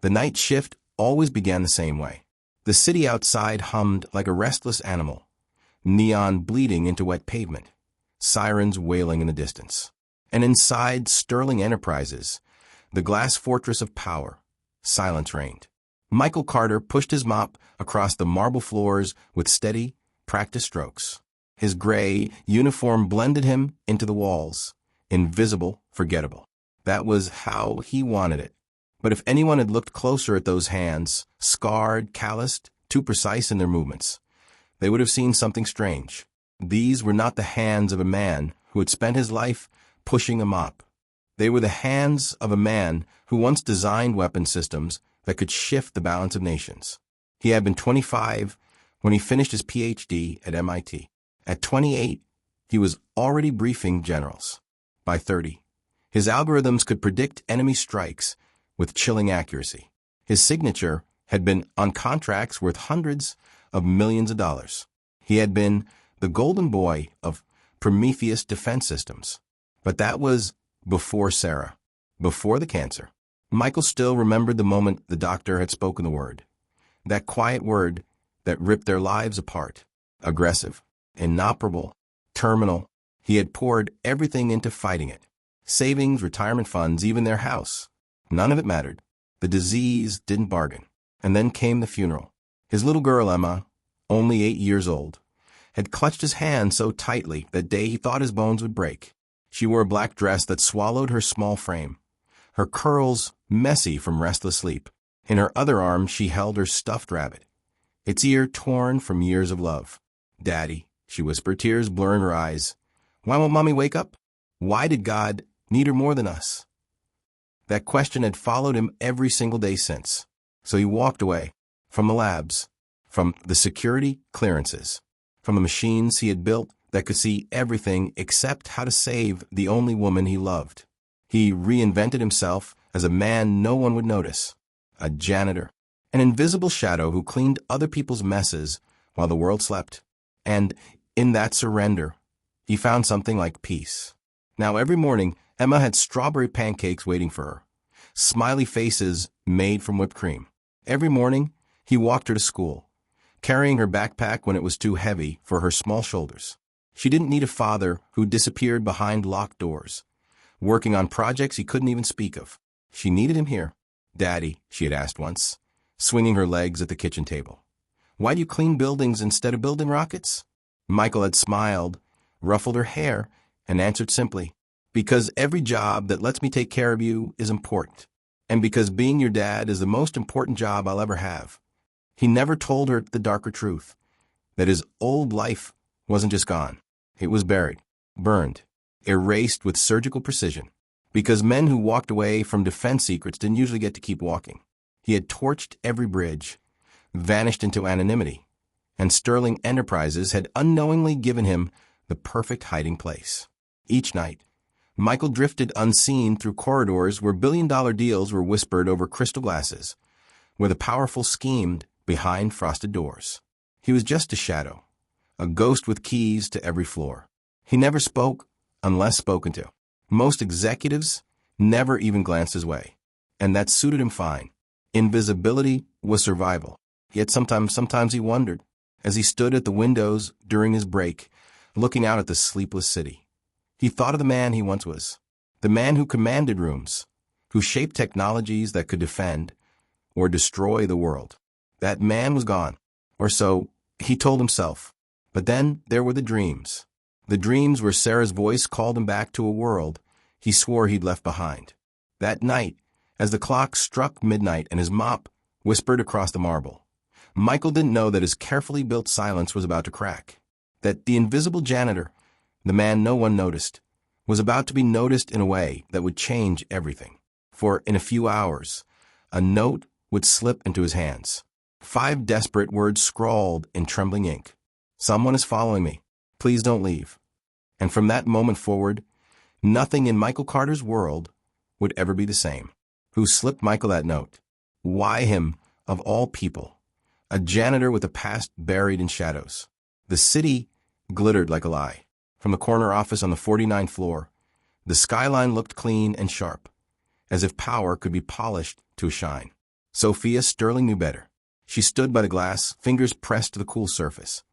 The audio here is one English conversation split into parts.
The night shift always began the same way. The city outside hummed like a restless animal, neon bleeding into wet pavement, sirens wailing in the distance. And inside Sterling Enterprises, the glass fortress of power, silence reigned. Michael Carter pushed his mop across the marble floors with steady, practiced strokes. His gray uniform blended him into the walls, invisible, forgettable. That was how he wanted it. But if anyone had looked closer at those hands, scarred, calloused, too precise in their movements, they would have seen something strange. These were not the hands of a man who had spent his life pushing a mop. They were the hands of a man who once designed weapon systems that could shift the balance of nations. He had been 25 when he finished his PhD at MIT. At 28, he was already briefing generals. By 30, his algorithms could predict enemy strikes with chilling accuracy. His signature had been on contracts worth hundreds of millions of dollars. He had been the golden boy of Prometheus defense systems. But that was before Sarah, before the cancer. Michael still remembered the moment the doctor had spoken the word. That quiet word that ripped their lives apart. Aggressive, inoperable, terminal. He had poured everything into fighting it. Savings, retirement funds, even their house. None of it mattered. The disease didn't bargain. And then came the funeral. His little girl, Emma, only 8 years old, had clutched his hand so tightly that day he thought his bones would break. She wore a black dress that swallowed her small frame, her curls messy from restless sleep. In her other arm she held her stuffed rabbit, its ear torn from years of love. "Daddy," she whispered, tears blurring her eyes. "Why won't Mommy wake up? Why did God need her more than us?" That question had followed him every single day since. So he walked away from the labs, from the security clearances, from the machines he had built that could see everything except how to save the only woman he loved. He reinvented himself as a man no one would notice, a janitor, an invisible shadow who cleaned other people's messes while the world slept. And in that surrender, he found something like peace. Now every morning, Emma had strawberry pancakes waiting for her, smiley faces made from whipped cream. Every morning, he walked her to school, carrying her backpack when it was too heavy for her small shoulders. She didn't need a father who disappeared behind locked doors, working on projects he couldn't even speak of. She needed him here. "Daddy," she had asked once, swinging her legs at the kitchen table, "why do you clean buildings instead of building rockets?" Michael had smiled, ruffled her hair, and answered simply, "Because every job that lets me take care of you is important, and because being your dad is the most important job I'll ever have." He never told her the darker truth, that his old life wasn't just gone. It was buried, burned, erased with surgical precision, because men who walked away from defense secrets didn't usually get to keep walking. He had torched every bridge, vanished into anonymity, and Sterling Enterprises had unknowingly given him the perfect hiding place. Each night, Michael drifted unseen through corridors where billion-dollar deals were whispered over crystal glasses, where the powerful schemed behind frosted doors. He was just a shadow, a ghost with keys to every floor. He never spoke unless spoken to. Most executives never even glanced his way, and that suited him fine. Invisibility was survival. Yet sometimes he wondered, as he stood at the windows during his break, looking out at the sleepless city. He thought of the man he once was, the man who commanded rooms, who shaped technologies that could defend or destroy the world. That man was gone, or so he told himself. But then there were the dreams where Sarah's voice called him back to a world he swore he'd left behind. That night, as the clock struck midnight and his mop whispered across the marble, Michael didn't know that his carefully built silence was about to crack, that the invisible janitor, the man no one noticed, was about to be noticed in a way that would change everything. For in a few hours, a note would slip into his hands. 5 desperate words scrawled in trembling ink. "Someone is following me. Please don't leave." And from that moment forward, nothing in Michael Carter's world would ever be the same. Who slipped Michael that note? Why him, of all people? A janitor with a past buried in shadows. The city glittered like a lie. From the corner office on the 49th floor, the skyline looked clean and sharp, as if power could be polished to a shine. Sophia Sterling knew better. She stood by the glass, fingers pressed to the cool surface,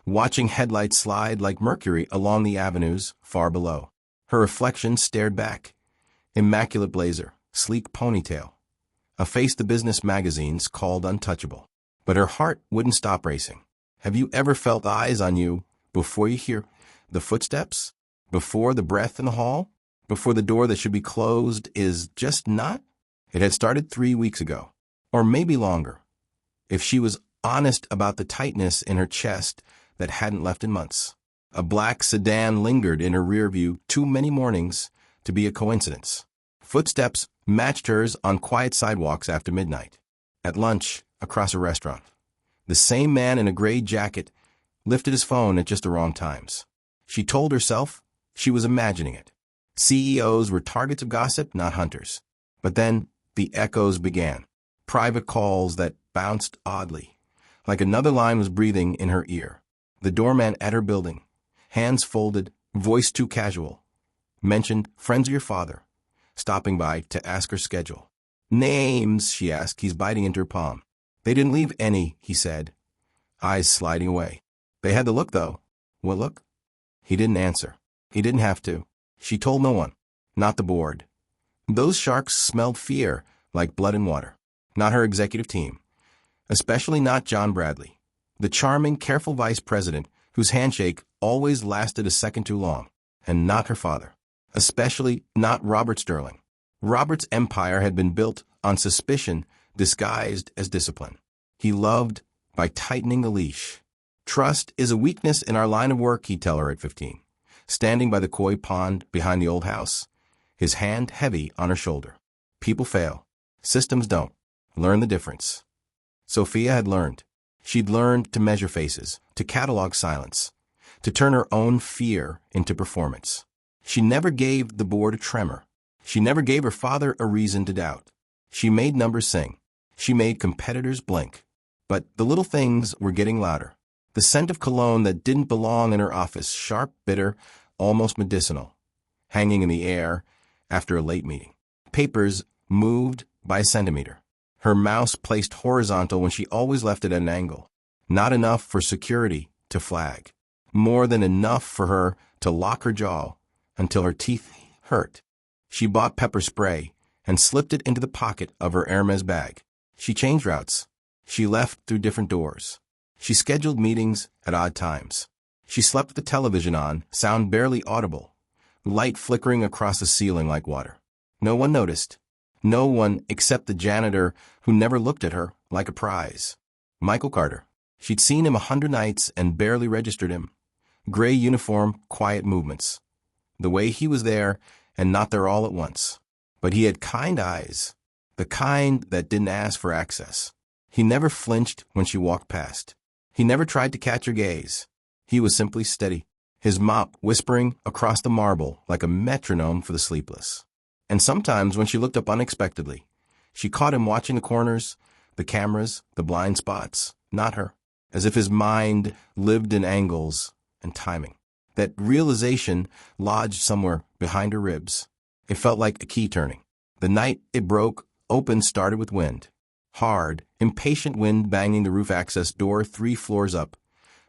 watching headlights slide like mercury along the avenues far below. Her reflection stared back. Immaculate blazer, sleek ponytail, a face the business magazines called untouchable. But her heart wouldn't stop racing. Have you ever felt eyes on you before you hear the footsteps? Before the breath in the hall? Before the door that should be closed is just not? It had started 3 weeks ago, or maybe longer, if she was honest about the tightness in her chest that hadn't left in months. A black sedan lingered in her rear view too many mornings to be a coincidence. Footsteps matched hers on quiet sidewalks after midnight. At lunch, across a restaurant, the same man in a gray jacket lifted his phone at just the wrong times. She told herself she was imagining it. CEOs were targets of gossip, not hunters. But then the echoes began. Private calls that bounced oddly, like another line was breathing in her ear. The doorman at her building, hands folded, voice too casual, mentioned friends of your father, stopping by to ask her schedule. Names, she asked. He's biting into her palm. They didn't leave any, he said, eyes sliding away. They had the look, though. What look? He didn't answer. He didn't have to. She told no one. Not the board. Those sharks smelled fear like blood and water. Not her executive team. Especially not John Bradley, the charming, careful vice president whose handshake always lasted a second too long. And not her father. Especially not Robert Sterling. Robert's empire had been built on suspicion disguised as discipline. He loved by tightening the leash. Trust is a weakness in our line of work, he'd tell her at 15, standing by the koi pond behind the old house, his hand heavy on her shoulder. People fail. Systems don't. Learn the difference. Sophia had learned. She'd learned to measure faces, to catalog silence, to turn her own fear into performance. She never gave the board a tremor. She never gave her father a reason to doubt. She made numbers sing. She made competitors blink. But the little things were getting louder. The scent of cologne that didn't belong in her office, sharp, bitter, almost medicinal, hanging in the air after a late meeting. Papers moved by a centimeter. Her mouse placed horizontal when she always left it at an angle. Not enough for security to flag. More than enough for her to lock her jaw until her teeth hurt. She bought pepper spray and slipped it into the pocket of her Hermes bag. She changed routes. She left through different doors. She scheduled meetings at odd times. She slept with the television on, sound barely audible, light flickering across the ceiling like water. No one noticed. No one except the janitor who never looked at her like a prize. Michael Carter. She'd seen him 100 nights and barely registered him. Gray uniform, quiet movements. The way he was there and not there all at once. But he had kind eyes, the kind that didn't ask for access. He never flinched when she walked past. He never tried to catch her gaze. He was simply steady, his mop whispering across the marble like a metronome for the sleepless. And sometimes when she looked up unexpectedly, she caught him watching the corners, the cameras, the blind spots, not her, as if his mind lived in angles and timing. That realization lodged somewhere behind her ribs. It felt like a key turning. The night it broke open started with wind. Hard, impatient wind banging the roof access door 3 floors up,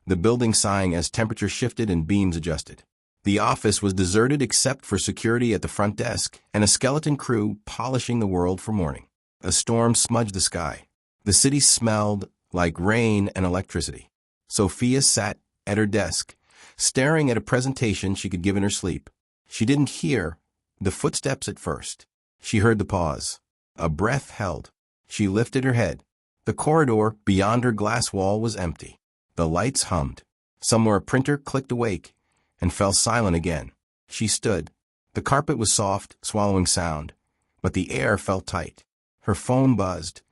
the building sighing as temperature shifted and beams adjusted. The office was deserted except for security at the front desk and a skeleton crew polishing the world for morning. A storm smudged the sky. The city smelled like rain and electricity. Sophia sat at her desk, staring at a presentation she could give in her sleep. She didn't hear the footsteps at first. She heard the pause. A breath held. She lifted her head. The corridor beyond her glass wall was empty. The lights hummed. Somewhere a printer clicked awake and fell silent again. She stood. The carpet was soft, swallowing sound, but the air felt tight. Her phone buzzed.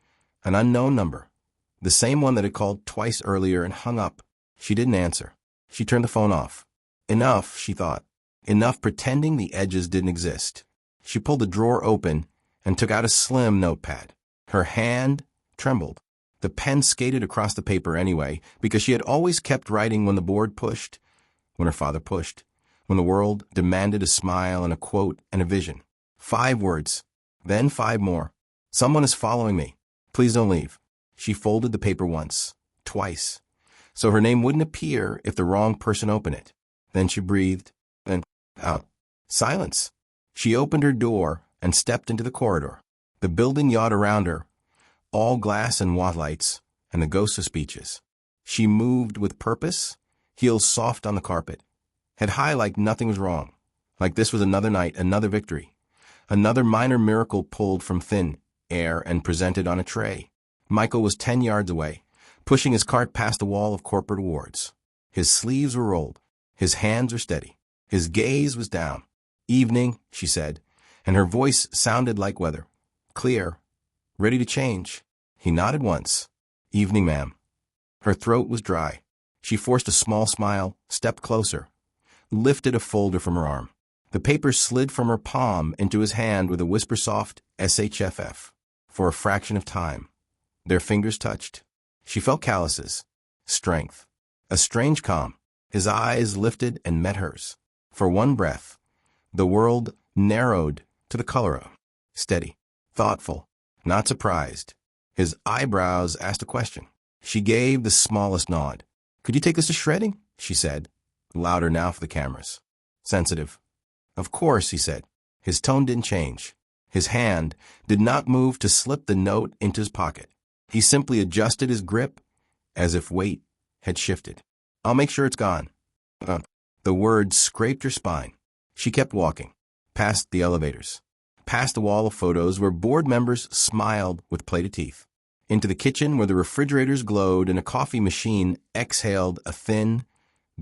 An unknown number. The same one that had called twice earlier and hung up. She didn't answer. She turned the phone off. Enough, she thought. Enough pretending the edges didn't exist. She pulled the drawer open and took out a slim notepad. Her hand trembled. The pen skated across the paper anyway, because she had always kept writing when the board pushed, when her father pushed, when the world demanded a smile and a quote and a vision. 5 words, then 5 more. Someone is following me. Please don't leave. She folded the paper once, twice, so her name wouldn't appear if the wrong person opened it. Then she breathed, then out. Silence. She opened her door and stepped into the corridor. The building yawned around her, all glass and watt lights, and the ghosts of speeches. She moved with purpose, heels soft on the carpet, head high like nothing was wrong, like this was another night, another victory, another minor miracle pulled from thin air and presented on a tray. Michael was 10 yards away, pushing his cart past the wall of corporate awards. His sleeves were rolled, his hands were steady, his gaze was down. Evening, she said, and her voice sounded like weather, clear, ready to change. He nodded once. Evening, ma'am. Her throat was dry. She forced a small smile, stepped closer, lifted a folder from her arm. The paper slid from her palm into his hand with a whisper-soft SHFF. For a fraction of time, their fingers touched. She felt calluses, strength, a strange calm. His eyes lifted and met hers. For one breath, the world narrowed to the color of. Steady, thoughtful, not surprised. His eyebrows asked a question. She gave the smallest nod. Could you take this to shredding? She said, louder now for the cameras. Sensitive. Of course, he said. His tone didn't change. His hand did not move to slip the note into his pocket. He simply adjusted his grip as if weight had shifted. I'll make sure it's gone. The words scraped her spine. She kept walking, past the elevators, past the wall of photos where board members smiled with plated teeth, into the kitchen where the refrigerators glowed and a coffee machine exhaled a thin,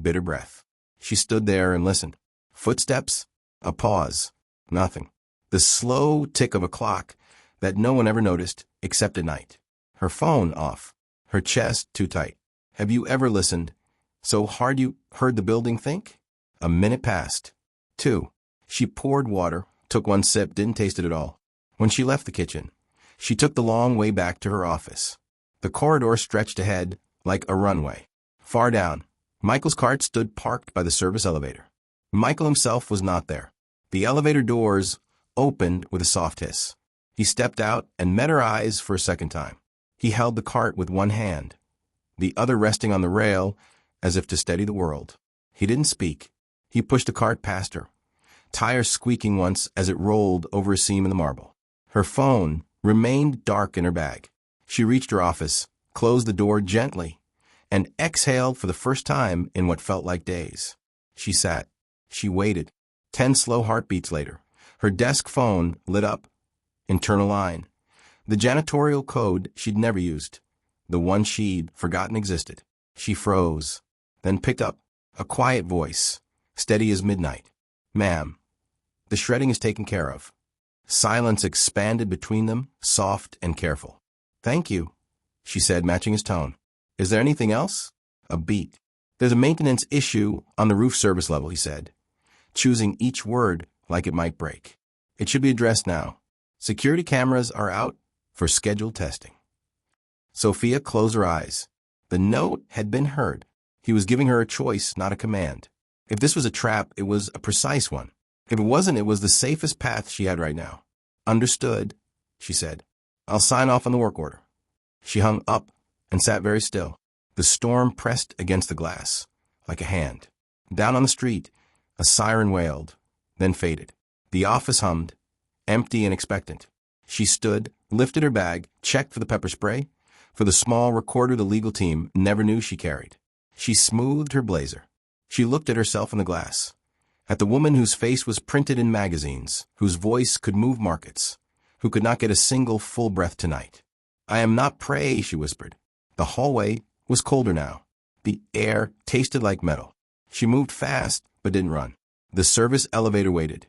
bitter breath. She stood there and listened. Footsteps, a pause, nothing. The slow tick of a clock that no one ever noticed except at night. Her phone off, her chest too tight. Have you ever listened so hard you heard the building think? A minute passed. 2. She poured water, took one sip, didn't taste it at all. When she left the kitchen, she took the long way back to her office. The corridor stretched ahead like a runway. Far down, Michael's cart stood parked by the service elevator. Michael himself was not there. The elevator doors opened with a soft hiss. He stepped out and met her eyes for a second time. He held the cart with one hand, the other resting on the rail as if to steady the world. He didn't speak. He pushed the cart past her, tires squeaking once as it rolled over a seam in the marble. Her phone remained dark in her bag. She reached her office, closed the door gently, and exhaled for the first time in what felt like days. She sat. She waited. 10 slow heartbeats later, her desk phone lit up. Internal line. The janitorial code she'd never used. The one she'd forgotten existed. She froze, then picked up. A quiet voice, steady as midnight. Ma'am, the shredding is taken care of. Silence expanded between them, soft and careful. Thank you, she said, matching his tone. Is there anything else? A beat. There's a maintenance issue on the roof service level, he said, choosing each word like it might break. It should be addressed now. Security cameras are out for scheduled testing. Sophia closed her eyes. The note had been heard. He was giving her a choice, not a command. If this was a trap, it was a precise one. If it wasn't, it was the safest path she had right now. Understood, she said. I'll sign off on the work order. She hung up and sat very still. The storm pressed against the glass, like a hand. Down on the street, a siren wailed, then faded. The office hummed, empty and expectant. She stood, lifted her bag, checked for the pepper spray, for the small recorder the legal team never knew she carried. She smoothed her blazer. She looked at herself in the glass, at the woman whose face was printed in magazines, whose voice could move markets, who could not get a single full breath tonight. I am not prey, she whispered. The hallway was colder now. The air tasted like metal. She moved fast, but didn't run. The service elevator waited.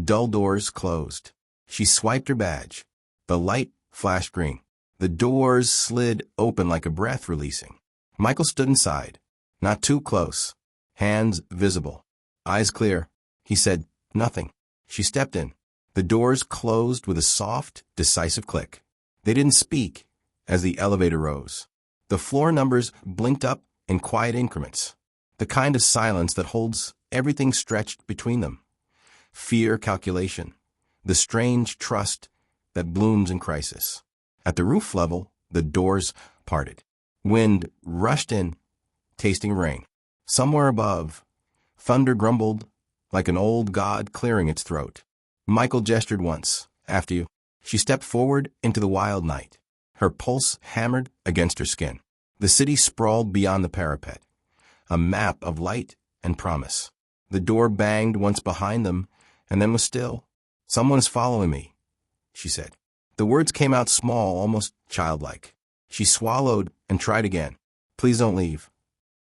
Dull doors closed. She swiped her badge. The light flashed green. The doors slid open like a breath releasing. Michael stood inside, not too close, hands visible, eyes clear. He said nothing. She stepped in. The doors closed with a soft, decisive click. They didn't speak as the elevator rose. The floor numbers blinked up in quiet increments, the kind of silence that holds everything stretched between them. Fear, calculation, the strange trust that blooms in crisis. At the roof level, the doors parted. Wind rushed in, tasting rain. Somewhere above, thunder grumbled like an old god clearing its throat. Michael gestured once. After you. She stepped forward into the wild night. Her pulse hammered against her skin. The city sprawled beyond the parapet, a map of light and promise. The door banged once behind them and then was still. "Someone is following me," she said. The words came out small, almost childlike. She swallowed and tried again. "Please don't leave."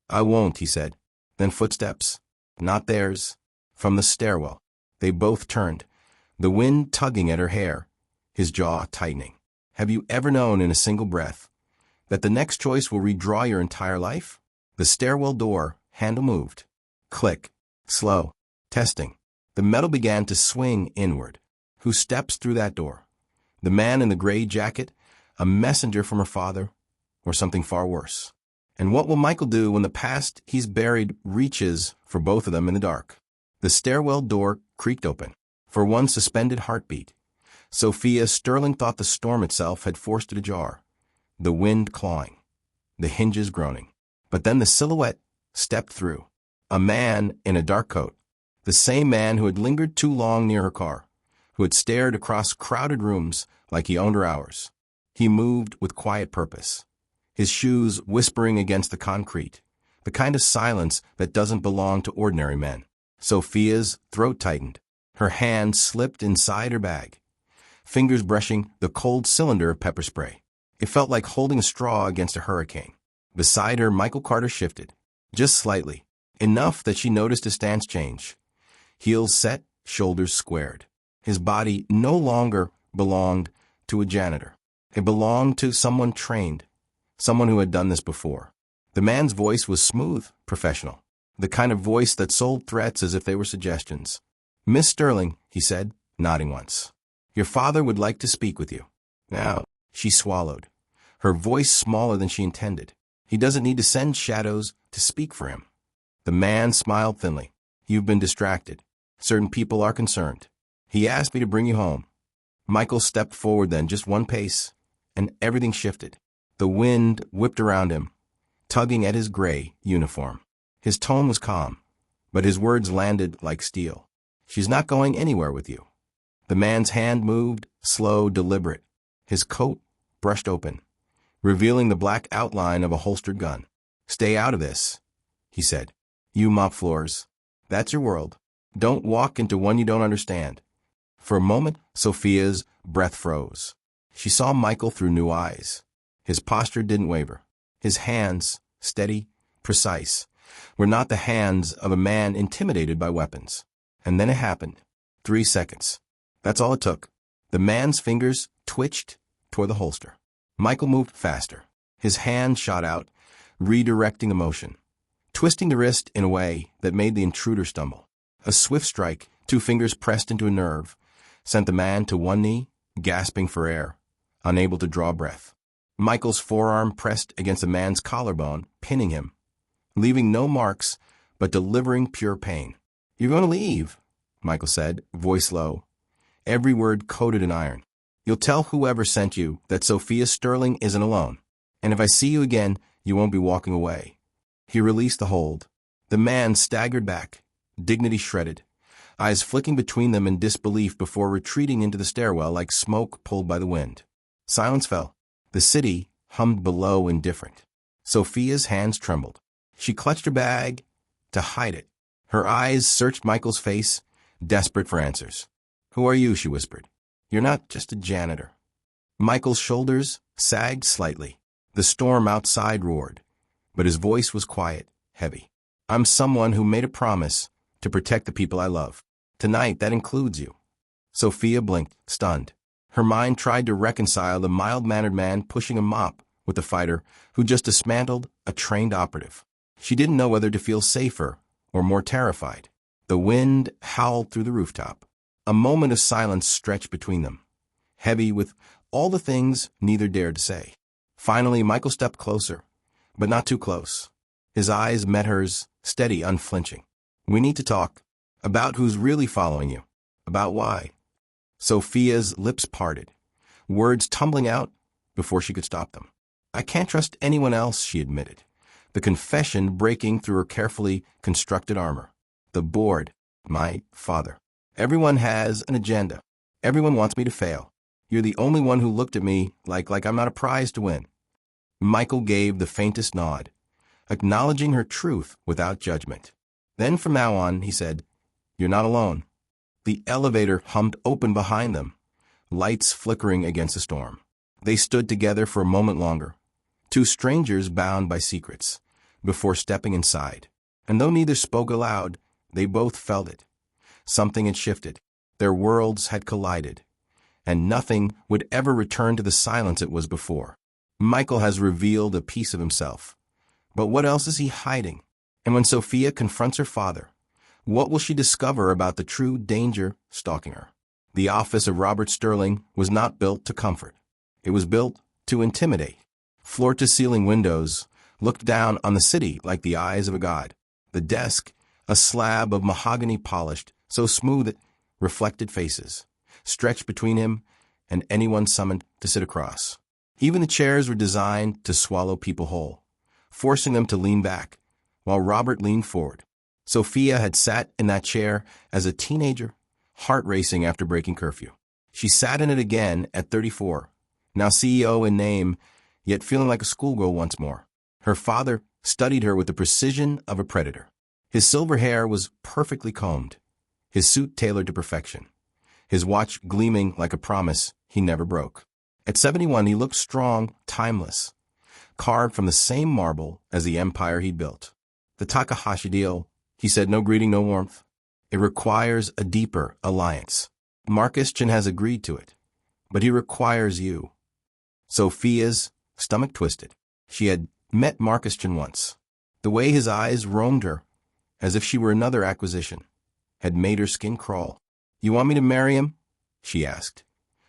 "I won't," he said. Then footsteps, not theirs, from the stairwell. They both turned, the wind tugging at her hair, his jaw tightening. Have you ever known in a single breath that the next choice will redraw your entire life? The stairwell door handle moved. Click. Slow. Testing. The metal began to swing inward. Who steps through that door? The man in the gray jacket, a messenger from her father, or something far worse? And what will Michael do when the past he's buried reaches for both of them in the dark? The stairwell door creaked open. For one suspended heartbeat, Sophia Sterling thought the storm itself had forced it ajar, the wind clawing, the hinges groaning. But then the silhouette stepped through. A man in a dark coat, the same man who had lingered too long near her car, who had stared across crowded rooms like he owned her hours. He moved with quiet purpose, his shoes whispering against the concrete, the kind of silence that doesn't belong to ordinary men. Sophia's throat tightened. Her hand slipped inside her bag, fingers brushing the cold cylinder of pepper spray. It felt like holding a straw against a hurricane. Beside her, Michael Carter shifted, just slightly, enough that she noticed his stance change. Heels set, shoulders squared. His body no longer belonged to a janitor. It belonged to someone trained, someone who had done this before. The man's voice was smooth, professional, the kind of voice that sold threats as if they were suggestions. "Miss Sterling," he said, nodding once. "Your father would like to speak with you." Now, she swallowed, her voice smaller than she intended. "He doesn't need to send shadows to speak for him." The man smiled thinly. "You've been distracted. Certain people are concerned. He asked me to bring you home." Michael stepped forward then, just one pace, and everything shifted. The wind whipped around him, tugging at his gray uniform. His tone was calm, but his words landed like steel. "She's not going anywhere with you." The man's hand moved, slow, deliberate. His coat brushed open, revealing the black outline of a holstered gun. "Stay out of this," he said. "You mop floors. That's your world. Don't walk into one you don't understand." For a moment, Sophia's breath froze. She saw Michael through new eyes. His posture didn't waver. His hands, steady, precise, were not the hands of a man intimidated by weapons. And then it happened. 3 seconds. That's all it took. The man's fingers twitched toward the holster. Michael moved faster. His hand shot out, redirecting the motion, twisting the wrist in a way that made the intruder stumble. A swift strike, 2 fingers pressed into a nerve, sent the man to one knee, gasping for air, unable to draw breath. Michael's forearm pressed against the man's collarbone, pinning him, leaving no marks but delivering pure pain. "You're going to leave," Michael said, voice low, every word coated in iron. "You'll tell whoever sent you that Sophia Sterling isn't alone. And if I see you again, you won't be walking away." He released the hold. The man staggered back, dignity shredded, eyes flicking between them in disbelief before retreating into the stairwell like smoke pulled by the wind. Silence fell. The city hummed below, indifferent. Sophia's hands trembled. She clutched her bag to hide it. Her eyes searched Michael's face, desperate for answers. "Who are you?" she whispered. "You're not just a janitor." Michael's shoulders sagged slightly. The storm outside roared, but his voice was quiet, heavy. "I'm someone who made a promise to protect the people I love. Tonight, that includes you." Sophia blinked, stunned. Her mind tried to reconcile the mild-mannered man pushing a mop with the fighter who just dismantled a trained operative. She didn't know whether to feel safer or more terrified. The wind howled through the rooftop. A moment of silence stretched between them, heavy with all the things neither dared to say. Finally, Michael stepped closer, but not too close. His eyes met hers, steady, unflinching. "We need to talk. About who's really following you. About why." Sophia's lips parted, words tumbling out, before she could stop them. I can't trust anyone else, she admitted, the confession breaking through her carefully constructed armor. The board, my father. Everyone has an agenda. Everyone wants me to fail. You're the only one who looked at me like I'm not a prize to win. Michael gave the faintest nod, acknowledging her truth without judgment. Then from now on, he said, "You're not alone." The elevator hummed open behind them, lights flickering against the storm. They stood together for a moment longer, two strangers bound by secrets, before stepping inside. And though neither spoke aloud, they both felt it. Something had shifted. Their worlds had collided, and nothing would ever return to the silence it was before. Michael has revealed a piece of himself. But what else is he hiding? And when Sophia confronts her father, what will she discover about the true danger stalking her? The office of Robert Sterling was not built to comfort. It was built to intimidate. Floor-to-ceiling windows looked down on the city like the eyes of a god. The desk, a slab of mahogany polished, so smooth it reflected faces, stretched between him and anyone summoned to sit across. Even the chairs were designed to swallow people whole, forcing them to lean back, while Robert leaned forward. Sophia had sat in that chair as a teenager, heart racing after breaking curfew. She sat in it again at 34, now CEO in name, yet feeling like a schoolgirl once more. Her father studied her with the precision of a predator. His silver hair was perfectly combed, his suit tailored to perfection, his watch gleaming like a promise he never broke. At 71, he looked strong, timeless, carved from the same marble as the empire he'd built. The Takahashi deal, he said, no greeting, no warmth. It requires a deeper alliance. Marcus-chan has agreed to it, but he requires you. Sophia's stomach twisted. She had met Marcus-chan once. The way his eyes roamed her, as if she were another acquisition, had made her skin crawl. "You want me to marry him?" she asked,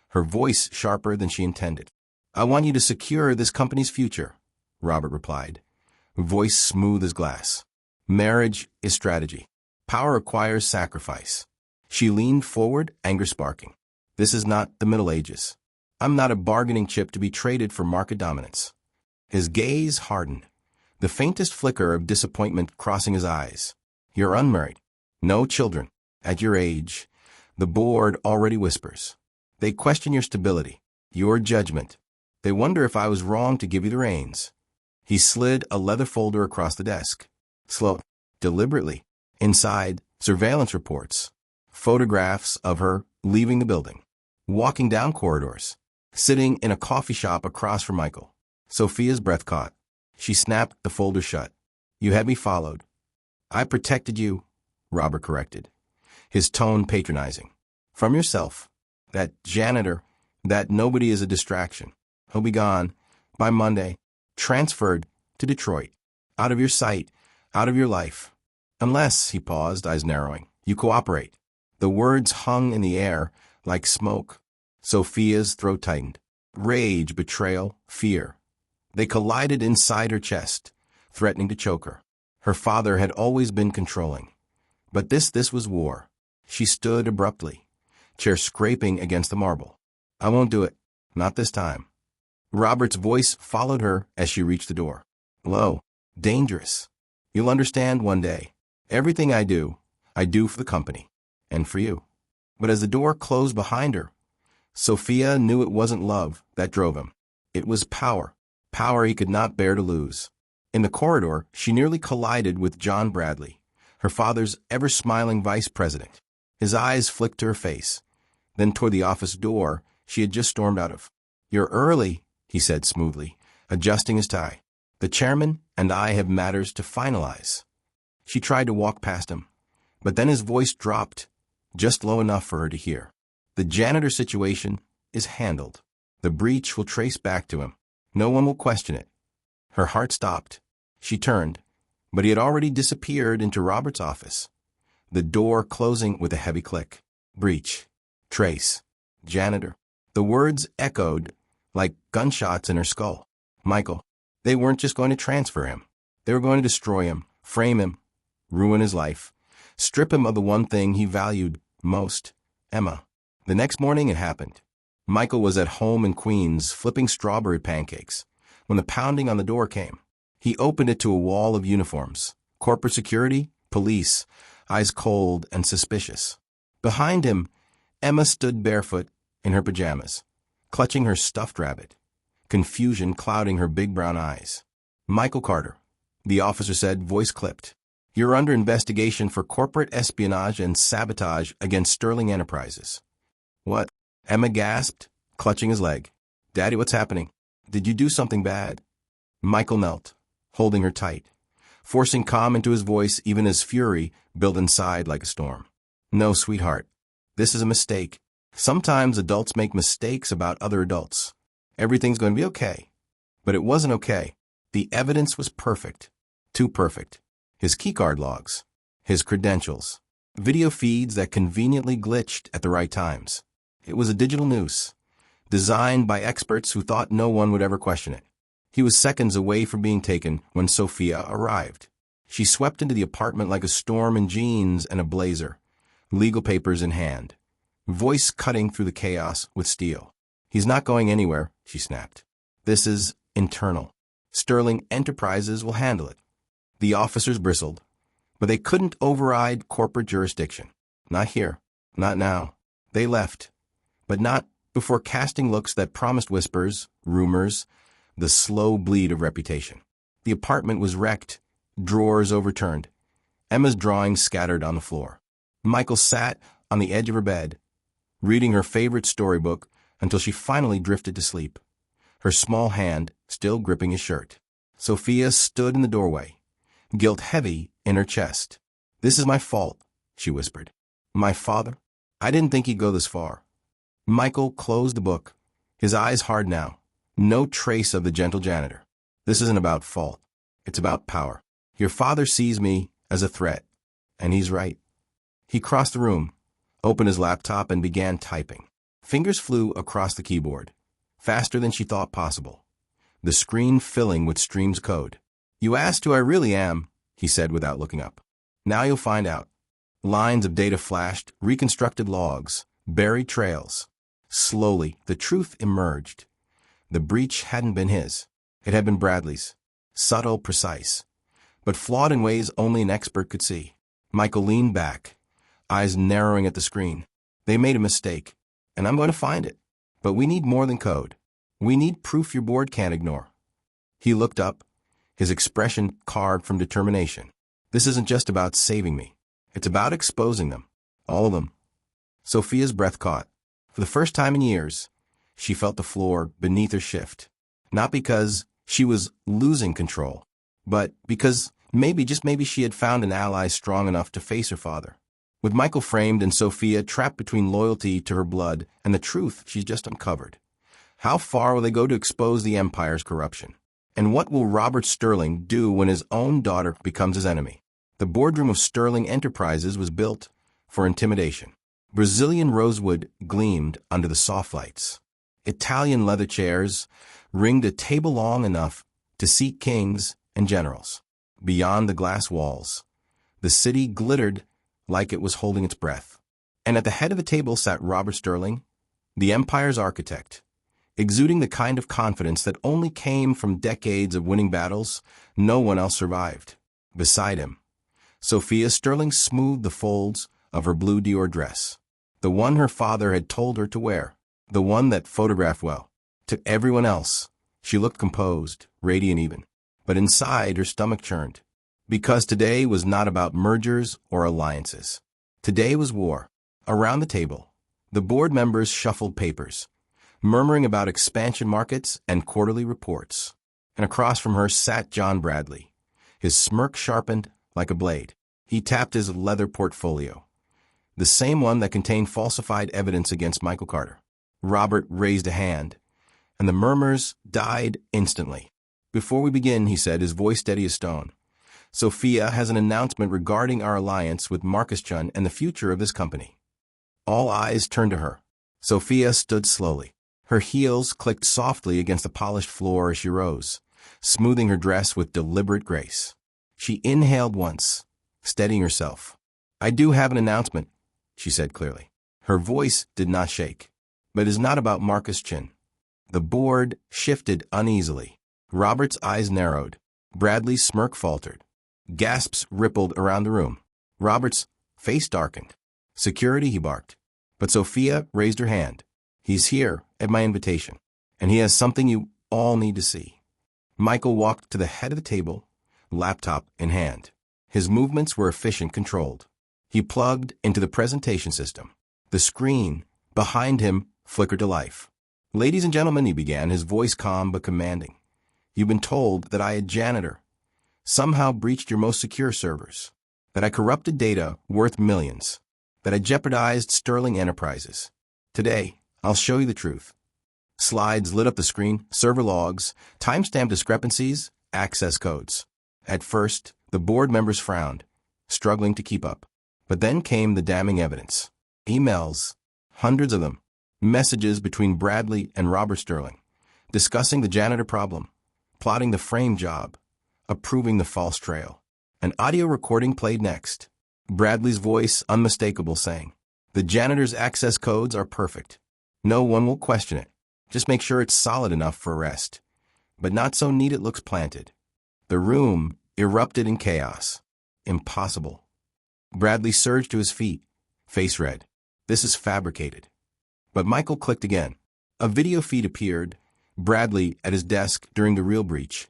her voice sharper than she intended. "I want you to secure this company's future," Robert replied, voice smooth as glass. "Marriage is strategy. Power requires sacrifice." She leaned forward, anger sparking. "This is not the Middle Ages. I'm not a bargaining chip to be traded for market dominance." His gaze hardened, the faintest flicker of disappointment crossing his eyes. "You're unmarried. No children. At your age, the board already whispers. They question your stability, your judgment. They wonder if I was wrong to give you the reins." He slid a leather folder across the desk. Slow, deliberately. Inside, surveillance reports, photographs of her leaving the building, walking down corridors, sitting in a coffee shop across from Michael. Sophia's breath caught. She snapped the folder shut. "You had me followed." "I protected you," Robert corrected, his tone patronizing. "From yourself. That janitor, that nobody is a distraction. He'll be gone by Monday, transferred to Detroit. Out of your sight, out of your life. Unless," he paused, eyes narrowing, "you cooperate." The words hung in the air like smoke. Sophia's throat tightened. Rage, betrayal, fear. They collided inside her chest, threatening to choke her. Her father had always been controlling. But this was war. She stood abruptly, chair scraping against the marble. "I won't do it. Not this time." Robert's voice followed her as she reached the door. "Low. Dangerous. You'll understand one day. Everything I do for the company. And for you." But as the door closed behind her, Sophia knew it wasn't love that drove him. It was power. Power he could not bear to lose. In the corridor, she nearly collided with John Bradley, her father's ever-smiling vice president. His eyes flicked to her face, then toward the office door she had just stormed out of. "You're early," he said smoothly, adjusting his tie. "The chairman and I have matters to finalize." She tried to walk past him, but then his voice dropped, just low enough for her to hear. "The janitor situation is handled. The breach will trace back to him. No one will question it." Her heart stopped. She turned, but he had already disappeared into Robert's office, the door closing with a heavy click. Breach. Trace. Janitor. The words echoed like gunshots in her skull. Michael. They weren't just going to transfer him. They were going to destroy him, frame him, ruin his life, strip him of the one thing he valued most, Emma. The next morning it happened. Michael was at home in Queens flipping strawberry pancakes when the pounding on the door came. He opened it to a wall of uniforms, corporate security, police, eyes cold and suspicious. Behind him, Emma stood barefoot in her pajamas, clutching her stuffed rabbit, confusion clouding her big brown eyes. "Michael Carter," the officer said, voice clipped. "You're under investigation for corporate espionage and sabotage against Sterling Enterprises." "What?" Emma gasped, clutching his leg. "Daddy, what's happening? Did you do something bad?" Michael knelt, holding her tight, forcing calm into his voice even as fury built inside like a storm. "No, sweetheart. This is a mistake. Sometimes adults make mistakes about other adults. Everything's going to be okay." But it wasn't okay. The evidence was perfect. Too perfect. His keycard logs, his credentials, video feeds that conveniently glitched at the right times. It was a digital noose, designed by experts who thought no one would ever question it. He was seconds away from being taken when Sophia arrived. She swept into the apartment like a storm in jeans and a blazer, legal papers in hand, voice cutting through the chaos with steel. "He's not going anywhere," she snapped. "This is internal. Sterling Enterprises will handle it." The officers bristled, but they couldn't override corporate jurisdiction. Not here. Not now. They left, but not before casting looks that promised whispers, rumors, the slow bleed of reputation. The apartment was wrecked, drawers overturned, Emma's drawings scattered on the floor. Michael sat on the edge of her bed, reading her favorite storybook until she finally drifted to sleep, her small hand still gripping his shirt. Sophia stood in the doorway, guilt heavy in her chest. "This is my fault," she whispered. "My father? I didn't think he'd go this far." Michael closed the book, his eyes hard now, no trace of the gentle janitor. "This isn't about fault. It's about power. Your father sees me as a threat, and he's right." He crossed the room, opened his laptop, and began typing. Fingers flew across the keyboard, faster than she thought possible, the screen filling with streams of code. "You asked who I really am," he said without looking up. "Now you'll find out." Lines of data flashed, reconstructed logs, buried trails. Slowly, the truth emerged. The breach hadn't been his. It had been Bradley's. Subtle, precise, but flawed in ways only an expert could see. Michael leaned back, eyes narrowing at the screen. "They made a mistake, and I'm going to find it. But we need more than code. We need proof your board can't ignore." He looked up, his expression carved from determination. "This isn't just about saving me. It's about exposing them. All of them." Sophia's breath caught. For the first time in years, she felt the floor beneath her shift. Not because she was losing control, but because maybe, just maybe, she had found an ally strong enough to face her father. With Michael framed and Sophia trapped between loyalty to her blood and the truth she's just uncovered, how far will they go to expose the Empire's corruption? And what will Robert Sterling do when his own daughter becomes his enemy? The boardroom of Sterling Enterprises was built for intimidation. Brazilian rosewood gleamed under the soft lights. Italian leather chairs ringed a table long enough to seat kings and generals. Beyond the glass walls, the city glittered like it was holding its breath. And at the head of the table sat Robert Sterling, the Empire's architect, exuding the kind of confidence that only came from decades of winning battles no one else survived. Beside him, Sophia Sterling smoothed the folds of her blue Dior dress, the one her father had told her to wear, the one that photographed well. To everyone else, she looked composed, radiant even, but inside her stomach churned. Because today was not about mergers or alliances. Today was war. Around the table, the board members shuffled papers, murmuring about expansion markets and quarterly reports. And across from her sat John Bradley, his smirk sharpened like a blade. He tapped his leather portfolio, the same one that contained falsified evidence against Michael Carter. Robert raised a hand, and the murmurs died instantly. "Before we begin," he said, his voice steady as stone, "Sophia has an announcement regarding our alliance with Marcus Chun and the future of this company." All eyes turned to her. Sophia stood slowly. Her heels clicked softly against the polished floor as she rose, smoothing her dress with deliberate grace. She inhaled once, steadying herself. "I do have an announcement," she said clearly. Her voice did not shake. but is not about Marcus Chin. The board shifted uneasily. Robert's eyes narrowed. Bradley's smirk faltered. Gasps rippled around the room. Robert's face darkened. "Security," he barked. But Sophia raised her hand. "He's here, at my invitation, and he has something you all need to see." Michael walked to the head of the table, laptop in hand. His movements were efficient, controlled. He plugged into the presentation system. The screen behind him flickered to life. "Ladies and gentlemen," he began, his voice calm but commanding. "You've been told that I, a janitor, somehow breached your most secure servers, that I corrupted data worth millions, that I jeopardized Sterling Enterprises. Today, I'll show you the truth." Slides lit up the screen, server logs, timestamp discrepancies, access codes. At first, the board members frowned, struggling to keep up. But then came the damning evidence. Emails, hundreds of them, messages between Bradley and Robert Sterling, discussing the janitor problem, plotting the frame job, approving the false trail. An audio recording played next. Bradley's voice unmistakable, saying, "The janitor's access codes are perfect. No one will question it. Just make sure it's solid enough for arrest, but not so neat it looks planted." The room erupted in chaos. Impossible. Bradley surged to his feet, face red. "This is fabricated." But Michael clicked again. A video feed appeared, Bradley at his desk during the real breach,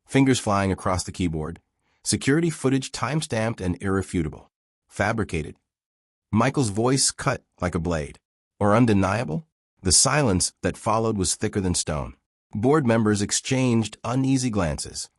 fingers flying across the keyboard, security footage time-stamped and irrefutable. Fabricated. Michael's voice cut like a blade. Or undeniable? The silence that followed was thicker than stone. Board members exchanged uneasy glances,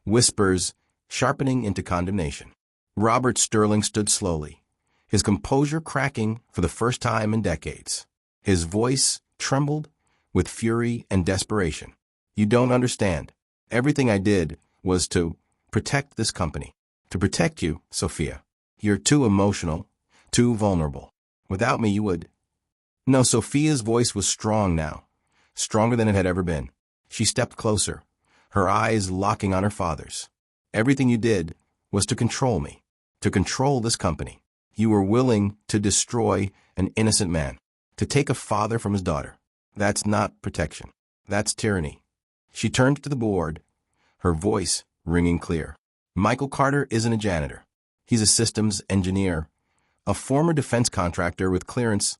whispers sharpening into condemnation. Robert Sterling stood slowly, his composure cracking for the first time in decades. His voice trembled with fury and desperation. "You don't understand. Everything I did was to protect this company. To protect you, Sophia. You're too emotional, too vulnerable. Without me, you would." No, Sophia's voice was strong now, stronger than it had ever been. She stepped closer, her eyes locking on her father's. "Everything you did was to control me, to control this company. You were willing to destroy an innocent man, to take a father from his daughter. That's not protection. That's tyranny." She turned to the board, her voice ringing clear. "Michael Carter isn't a janitor. He's a systems engineer, a former defense contractor with clearance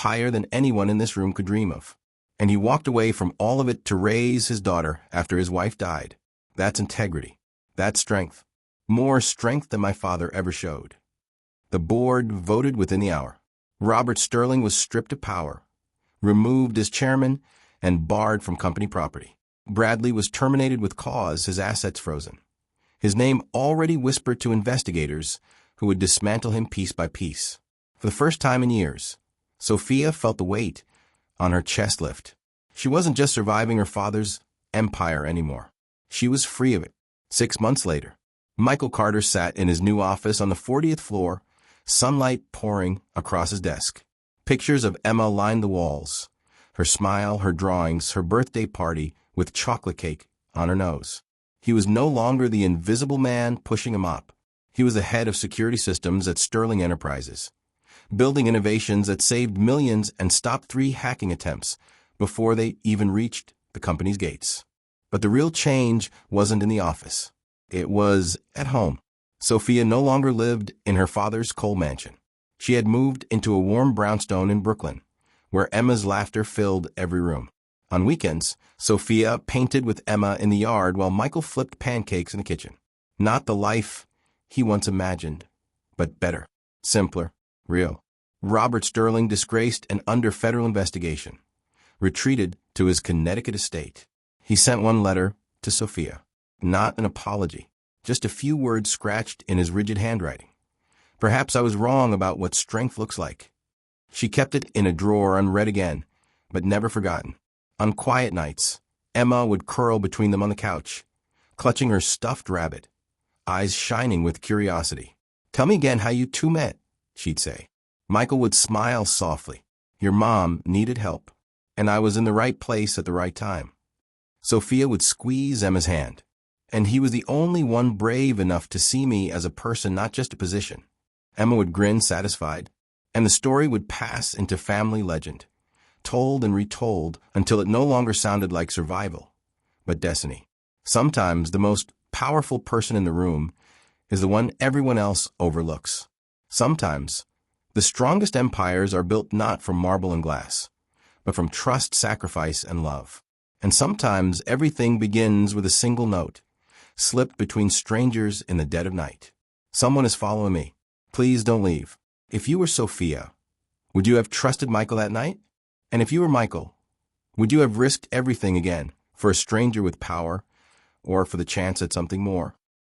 higher than anyone in this room could dream of. And he walked away from all of it to raise his daughter after his wife died. That's integrity. That's strength. More strength than my father ever showed." The board voted within the hour. Robert Sterling was stripped of power, removed as chairman, and barred from company property. Bradley was terminated with cause, his assets frozen. His name already whispered to investigators who would dismantle him piece by piece. For the first time in years, Sophia felt the weight on her chest lift. She wasn't just surviving her father's empire anymore. She was free of it. 6 months later, Michael Carter sat in his new office on the 40th floor, sunlight pouring across his desk. Pictures of Emma lined the walls. Her smile, her drawings, her birthday party with chocolate cake on her nose. He was no longer the invisible man pushing a mop. He was the head of security systems at Sterling Enterprises, building innovations that saved millions and stopped 3 hacking attempts before they even reached the company's gates. But the real change wasn't in the office. It was at home. Sophia no longer lived in her father's coal mansion. She had moved into a warm brownstone in Brooklyn, where Emma's laughter filled every room. On weekends, Sophia painted with Emma in the yard while Michael flipped pancakes in the kitchen. Not the life he once imagined, but better, simpler, real. Robert Sterling, disgraced and under federal investigation, retreated to his Connecticut estate. He sent one letter to Sophia. Not an apology, just a few words scratched in his rigid handwriting. "Perhaps I was wrong about what strength looks like." She kept it in a drawer, unread again, but never forgotten. On quiet nights, Emma would curl between them on the couch, clutching her stuffed rabbit, eyes shining with curiosity. "Tell me again how you two met," she'd say. Michael would smile softly. "Your mom needed help, and I was in the right place at the right time." Sophia would squeeze Emma's hand, and he was the only one brave enough to see me as a person, not just a position. Emma would grin satisfied, and the story would pass into family legend. told and retold until it no longer sounded like survival, but destiny. Sometimes the most powerful person in the room is the one everyone else overlooks. Sometimes the strongest empires are built not from marble and glass, but from trust, sacrifice, and love. And sometimes everything begins with a single note, slipped between strangers in the dead of night. Someone is following me. Please don't leave. If you were Sophia, would you have trusted Michael that night? And if you were Michael, would you have risked everything again for a stranger with power or for the chance at something more?